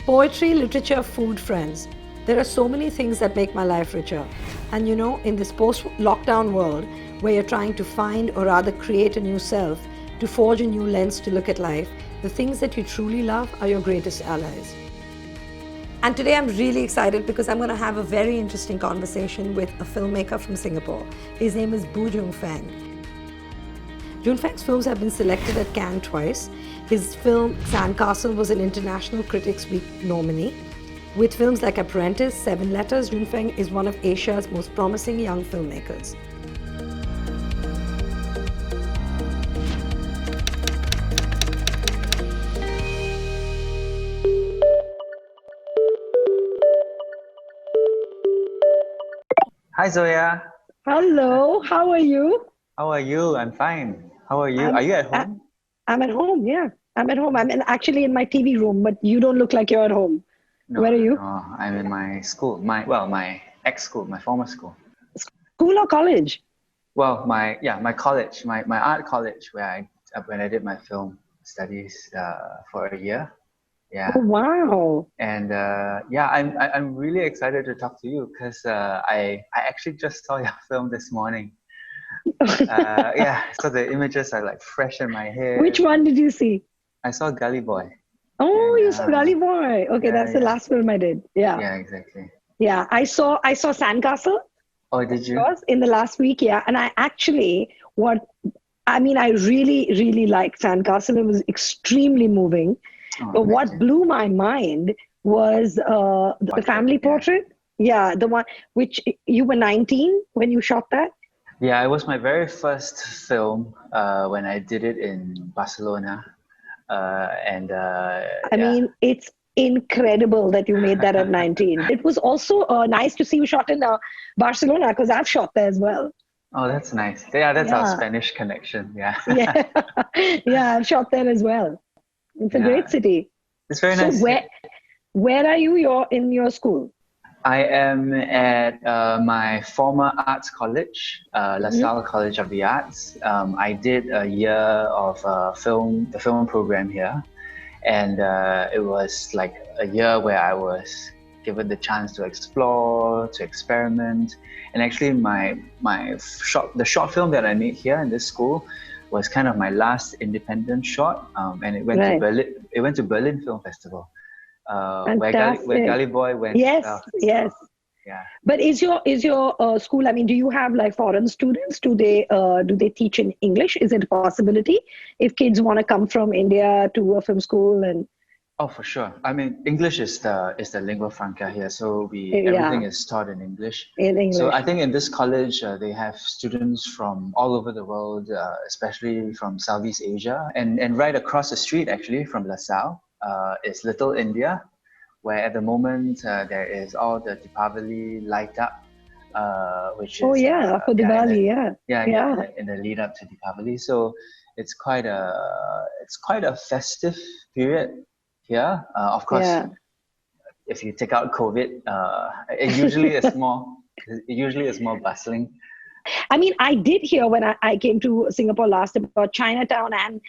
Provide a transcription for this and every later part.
Poetry, literature, food, friends. There are so many things that make my life richer. And in this post-lockdown world where you're trying to find or rather create a new self, to forge a new lens to look at life, the things that you truly love are your greatest allies. And today I'm really excited because I'm going to have a very interesting conversation with a filmmaker from Singapore. His name is Boo Junfeng. Junfeng's films have been selected at Cannes twice. His film Sandcastle was an International Critics Week nominee. With films like Apprentice, Seven Letters, Junfeng is one of Asia's most promising young filmmakers. Hi Zoya. Hello, how are you? How are you? I'm fine. How are you? Are you at home? I'm at home, yeah. I'm at home. I'm actually in my TV room, but you don't look like you're at home. No, where are you? No, I'm in my school. My ex-school, my former school. School or college? Well, my college, my art college when I did my film studies for a year. Yeah. Oh, wow. And I'm really excited to talk to you because I actually just saw your film this morning. So the images are like fresh in my head. Which one did you see? I saw Gully Boy. Oh, you saw Gully Boy. Okay, that's the last film I did. Yeah. Yeah, exactly. Yeah, I saw Sandcastle. Oh, did you? In the last week, yeah. And I really, really liked Sandcastle. It was extremely moving. Oh, but what blew my mind was the family portrait. Yeah, the one which you were 19 when you shot that. Yeah, it was my very first film when I did it in Barcelona. I mean, it's incredible that you made that at 19. It was also nice to see you shot in Barcelona because I've shot there as well. Oh, that's nice. Yeah, that's our Spanish connection. Yeah. Yeah, I've shot there as well. It's a great city. It's very nice. So where are you? You're in your school? I am at my former arts college, La Salle College of the Arts. I did a year of the film program here. And it was like a year where I was given the chance to explore, to experiment. And actually the short film that I made here in this school was kind of my last independent short. And it went to Berlin. It went to Berlin Film Festival. Where Gully Boy went. Yes. Yeah. But is your school? I mean, do you have like foreign students? Do they teach in English? Is it a possibility if kids want to come from India to a film school and? Oh, for sure. I mean, English is the lingua franca here, so everything is taught in English. So I think in this college they have students from all over the world, especially from Southeast Asia, and right across the street actually from La Salle is Little India, where at the moment there is all the Deepavali light up, which is for Diwali, in the lead up to Deepavali. So it's quite a festive period here. Of course, if you take out COVID, it usually is more bustling. I mean, I did hear when I came to Singapore last about Chinatown and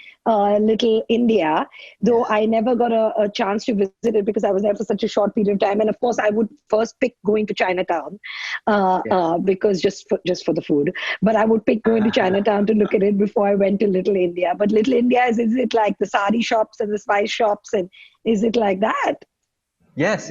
Little India, though I never got a chance to visit it because I was there for such a short period of time. And of course, I would first pick going to Chinatown because just for the food. But I would pick going to Chinatown to look at it before I went to Little India. But Little India, is it like the sari shops and the spice shops? And is it like that? Yes.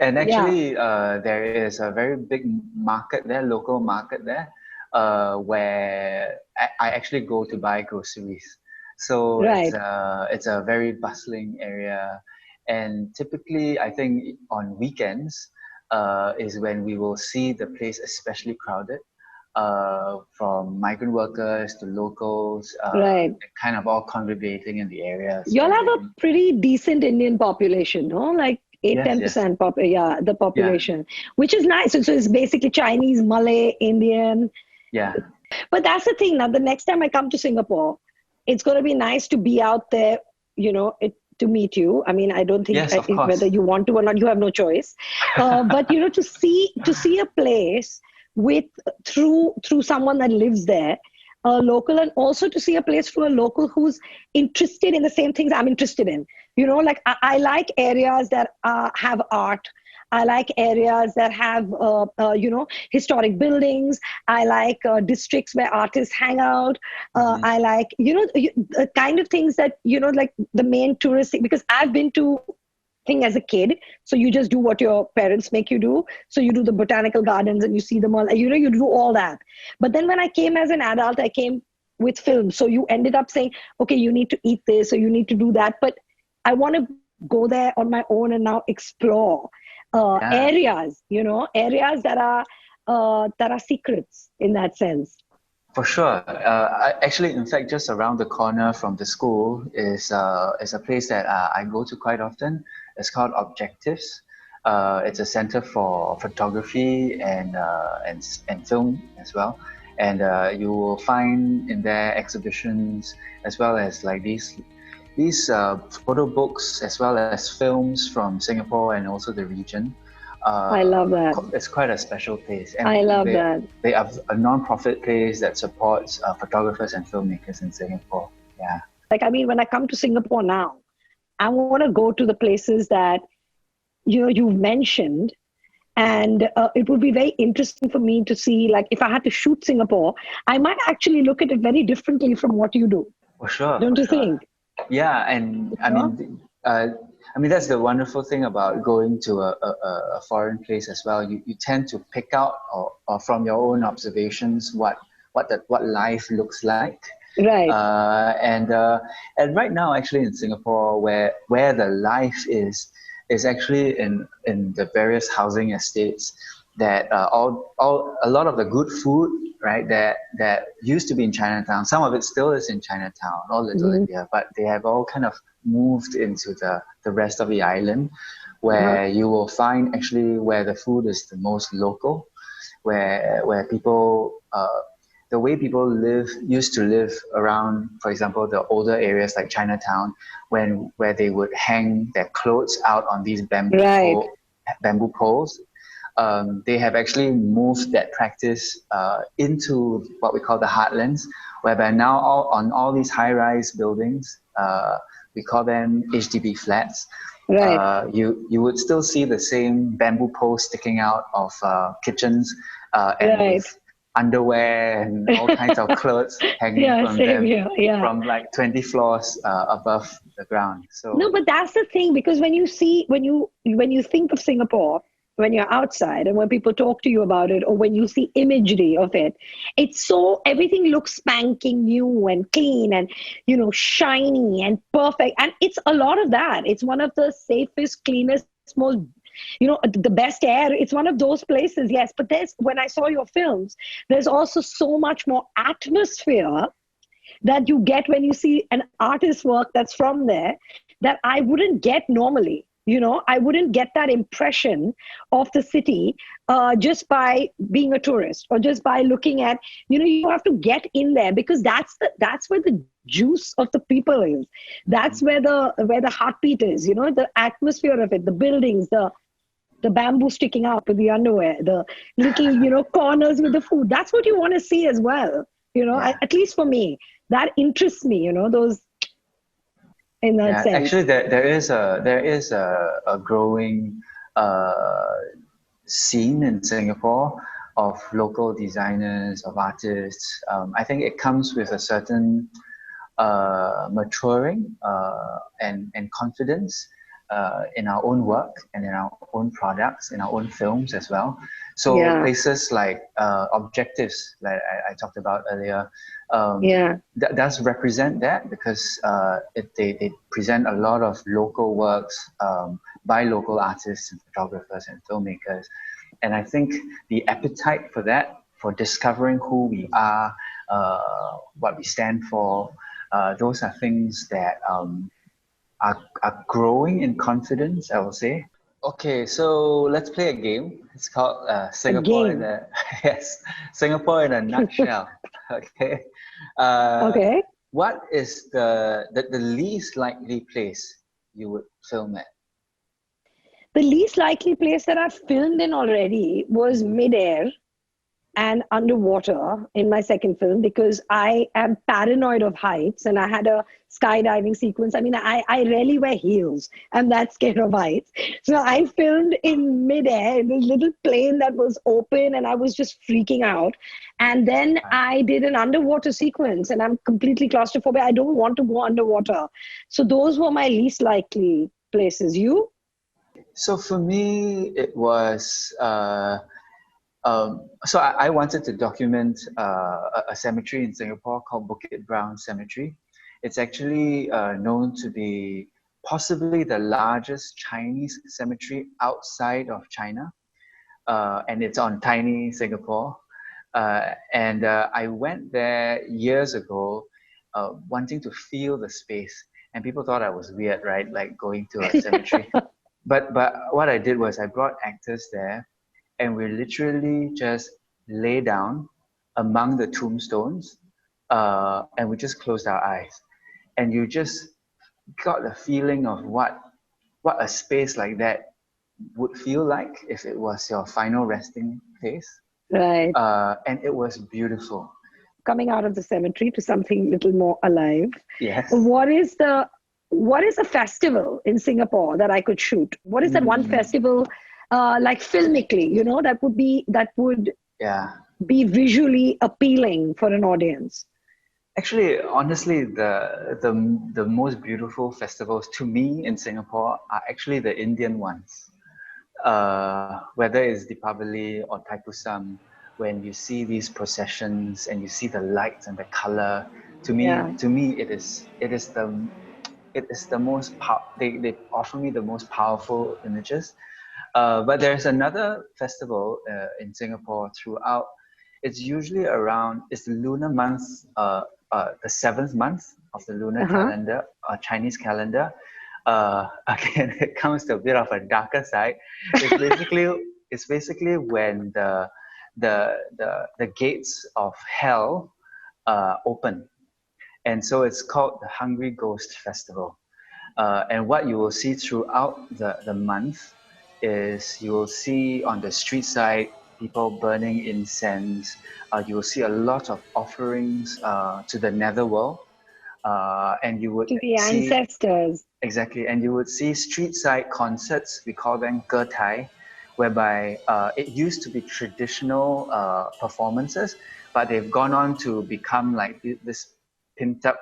And actually, there is a very big market there, local market there. Where I actually go to buy groceries. So it's a very bustling area. And typically, I think on weekends is when we will see the place especially crowded, from migrant workers to locals, kind of all congregating in the area. Y'all have a pretty decent Indian population, no? Like 10% the population, which is nice. So it's basically Chinese, Malay, Indian. Yeah. But that's the thing. Now, the next time I come to Singapore, it's going to be nice to be out there, to meet you. I mean, I don't think whether you want to or not, you have no choice. But, to see a place through someone that lives there, a local, and also to see a place through a local who's interested in the same things I'm interested in. Like I like areas that have art. I like areas that have, historic buildings. I like districts where artists hang out. I like, the kind of things that, like the main touristic, because I've been to thing as a kid. So you just do what your parents make you do. So you do the botanical gardens and you see them all, you do all that. But then when I came as an adult, I came with film. So you ended up saying, okay, you need to eat this, or you need to do that. But I want to go there on my own and now explore areas, areas that are secrets in that sense. For sure. Actually, in fact, just around the corner from the school is a place that I go to quite often. It's called Objectives. It's a center for photography and film as well. And you will find in there exhibitions as well as like these photo books as well as films from Singapore and also the region. I love that. It's quite a special place. And I love that. They have a non-profit place that supports photographers and filmmakers in Singapore. Yeah. Like, I mean, when I come to Singapore now, I want to go to the places that, you've mentioned. And it would be very interesting for me to see, like, if I had to shoot Singapore, I might actually look at it very differently from what you do. For sure. Don't you think? Yeah, and I mean that's the wonderful thing about going to a foreign place as well. You tend to pick out or from your own observations what life looks like. Right. And right now, actually, in Singapore, where the life is actually in the various housing estates that a lot of the good food, right, that used to be in Chinatown. Some of it still is in Chinatown or Little India, but they have all kind of moved into the rest of the island, where you will find actually where the food is the most local, where people the way people used to live around, for example, the older areas like Chinatown, where they would hang their clothes out on these bamboo poles. They have actually moved that practice into what we call the heartlands, whereby now on all these high-rise buildings, we call them HDB flats. Right. You would still see the same bamboo poles sticking out of kitchens and with underwear and all kinds of clothes hanging from them from like 20 floors above the ground. So no, but that's the thing, because when you think of Singapore, when you're outside and when people talk to you about it, or when you see imagery of it, everything looks spanking new and clean and, shiny and perfect. And it's a lot of that. It's one of the safest, cleanest, most, the best air. It's one of those places, yes. But when I saw your films, there's also so much more atmosphere that you get when you see an artist's work that's from there that I wouldn't get normally. I wouldn't get that impression of the city just by being a tourist or just by looking at, you have to get in there, because that's where the juice of the people is. That's where the heartbeat is, the atmosphere of it, the buildings, the bamboo sticking out with the underwear, the little, corners with the food. That's what you want to see as well. At least for me, that interests me, those, in that sense. Actually, there is a growing scene in Singapore of local designers, of artists. I think it comes with a certain maturing and confidence in our own work and in our own products, in our own films as well. So places like Objectives, like I talked about earlier, that does represent that, because they present a lot of local works by local artists and photographers and filmmakers. And I think the appetite for that, for discovering who we are, what we stand for, those are things that are growing in confidence, I will say. Okay, so let's play a game. It's called Singapore Singapore in a nutshell. Okay. Okay. What is the least likely place you would film at? The least likely place that I've filmed in already was midair and underwater in my second film because I am paranoid of heights, and I had a skydiving sequence. I mean, I rarely wear heels. I'm that scared of heights. So I filmed in midair in this little plane that was open, and I was just freaking out. And then I did an underwater sequence, and I'm completely claustrophobic. I don't want to go underwater. So those were my least likely places. You? So for me, it was so I wanted to document a cemetery in Singapore called Bukit Brown Cemetery. It's actually known to be possibly the largest Chinese cemetery outside of China, and it's on tiny Singapore. And I went there years ago, wanting to feel the space, and people thought I was weird, right? Like going to a cemetery. But what I did was I brought actors there, and we literally just lay down among the tombstones, and we just closed our eyes, and you just got the feeling of what a space like that would feel like if it was your final resting place. Right. And it was beautiful. Coming out of the cemetery to something little more alive. Yes. What is a festival in Singapore that I could shoot? What is that one festival, like filmically, that would be visually appealing for an audience? Actually, honestly, the most beautiful festivals to me in Singapore are actually the Indian ones. Whether it's Deepavali or Thaipusam, when you see these processions and you see the lights and the color, to me, it is the most they offer me the most powerful images. But there's another festival in Singapore throughout. It's usually it's the lunar month, the 7th month of the lunar calendar, Chinese calendar. Again, it comes to a bit of a darker side. It's basically when the gates of hell open, and so it's called the Hungry Ghost Festival. And what you will see throughout the month is you will see on the street side people burning incense. You will see a lot of offerings to the netherworld. And you would to the see ancestors. Exactly, and you would see street side concerts. We call them getai, whereby it used to be traditional performances, but they've gone on to become like this pimped up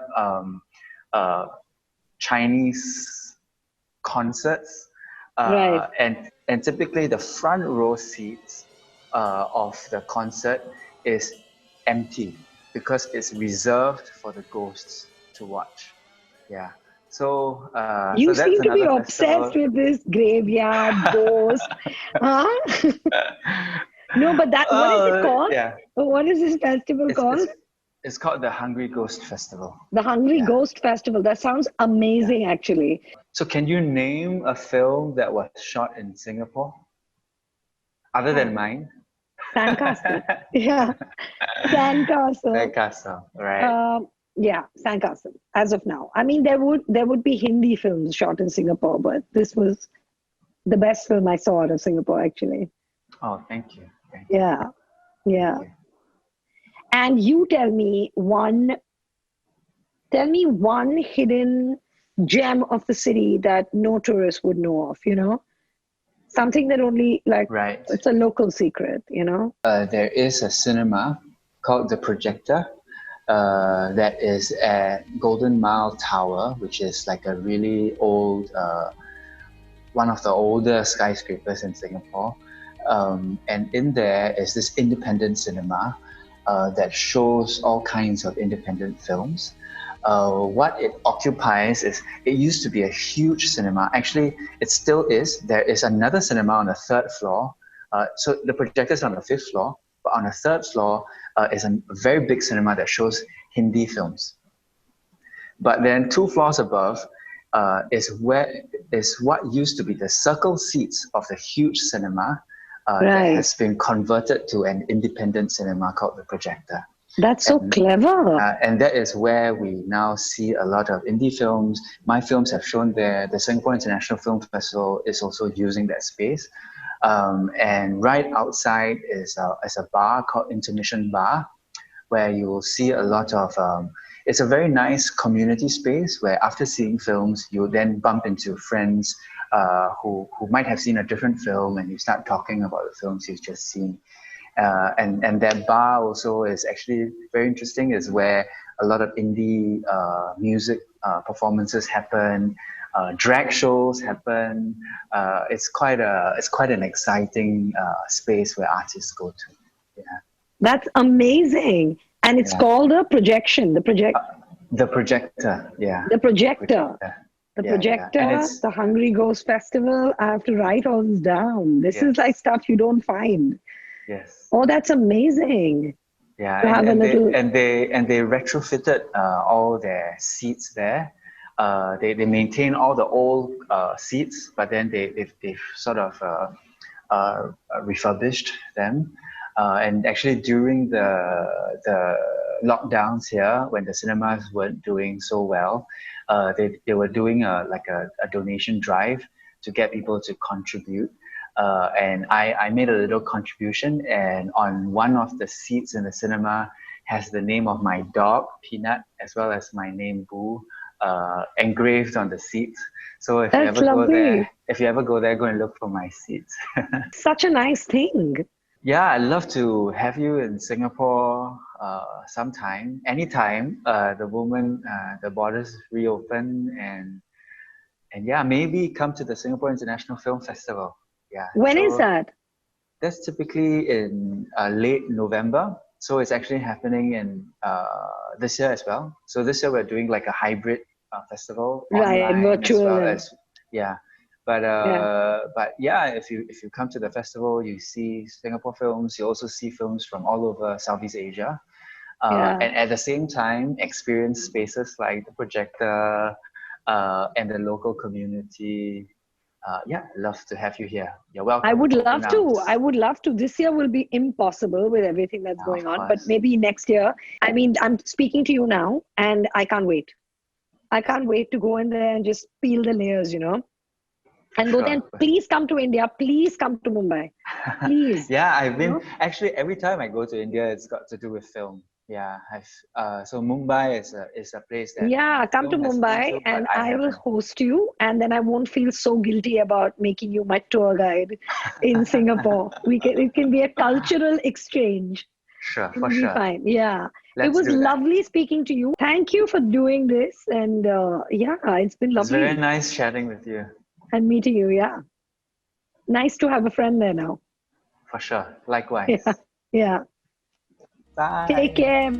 Chinese concerts. Right. And typically the front row seats of the concert is empty because it's reserved for the ghosts to watch. Yeah. So You so that's seem to be another obsessed festival. with this graveyard ghost. Huh? No, but what is it called? Yeah. What is this festival called? It's called the Hungry Ghost Festival. The Hungry Ghost Festival. That sounds amazing, actually. So can you name a film that was shot in Singapore other than mine? Sandcastle. Yeah. Sandcastle. Sandcastle, right. Yeah, Sandcastle, as of now. I mean, there would be Hindi films shot in Singapore, but this was the best film I saw out of Singapore, actually. Oh, thank you. Yeah. And you tell me one hidden gem of the city that no tourist would know of, Something that only, it's a local secret, There is a cinema called the Projector that is at Golden Mile Tower, which is like a really old, one of the older skyscrapers in Singapore. And in there is this independent cinema that shows all kinds of independent films. What it occupies is, it used to be a huge cinema. Actually, it still is. There is another cinema on the 3rd floor. So the Projector is on the 5th floor, but on the 3rd floor is a very big cinema that shows Hindi films. But then 2 floors above is what used to be the circle seats of the huge cinema that has been converted to an independent cinema called the Projector. That's so clever. And that is where we now see a lot of indie films. My films have shown there. The Singapore International Film Festival is also using that space. And right outside is a bar called Intermission Bar, where you will see a lot of, it's a very nice community space where after seeing films, you then bump into friends who might have seen a different film, and you start talking about the films you've just seen. And that bar also is actually very interesting, is where a lot of indie music performances happen, drag shows happen. It's quite an exciting space where artists go to. Yeah. That's amazing. And it's called a projection, The Projector, yeah. The Projector. The Yeah, Projector, yeah. the Hungry Ghost Festival. I have to write all this down. This is like stuff you don't find. Yes. Oh, that's amazing. Yeah, To have and a little... they retrofitted all their seats there. They maintain all the old seats, but then they've sort of refurbished them. And actually, during the lockdowns here, when the cinemas weren't doing so well, they were doing a donation drive to get people to contribute. And I made a little contribution, and on one of the seats in the cinema has the name of my dog, Peanut, as well as my name, Boo, engraved on the seat. So if you ever go there, go and look for my seats. Such a nice thing. Yeah, I'd love to have you in Singapore sometime, anytime. The moment the borders reopen, and yeah, maybe come to the Singapore International Film Festival. Yeah. When is that? That's typically in late November. So it's actually happening in this year as well. So this year we're doing like a hybrid festival, online, virtual. As yeah. But yeah, if you come to the festival, you see Singapore films. You also see films from all over Southeast Asia, and at the same time experience spaces like the Projector and the local community. Yeah, love to have you here. You're welcome. I would love to. I would love to. This year will be impossible with everything that's going on, but maybe next year. I mean, I'm speaking to you now, and I can't wait. I can't wait to go in there and just peel the layers, and go there. And please come to India. Please come to Mumbai. Please. Yeah, I've been actually every time I go to India, it's got to do with film. Yeah, so Mumbai is a place that come to Mumbai and I will host you, and then I won't feel so guilty about making you my tour guide in Singapore. It can be a cultural exchange. Sure, for sure. Fine. Yeah. It was lovely speaking to you. Thank you for doing this, and it's been lovely. It's very nice chatting with you. And meeting you, yeah. Nice to have a friend there now. For sure. Likewise. Yeah. Bye. Take care.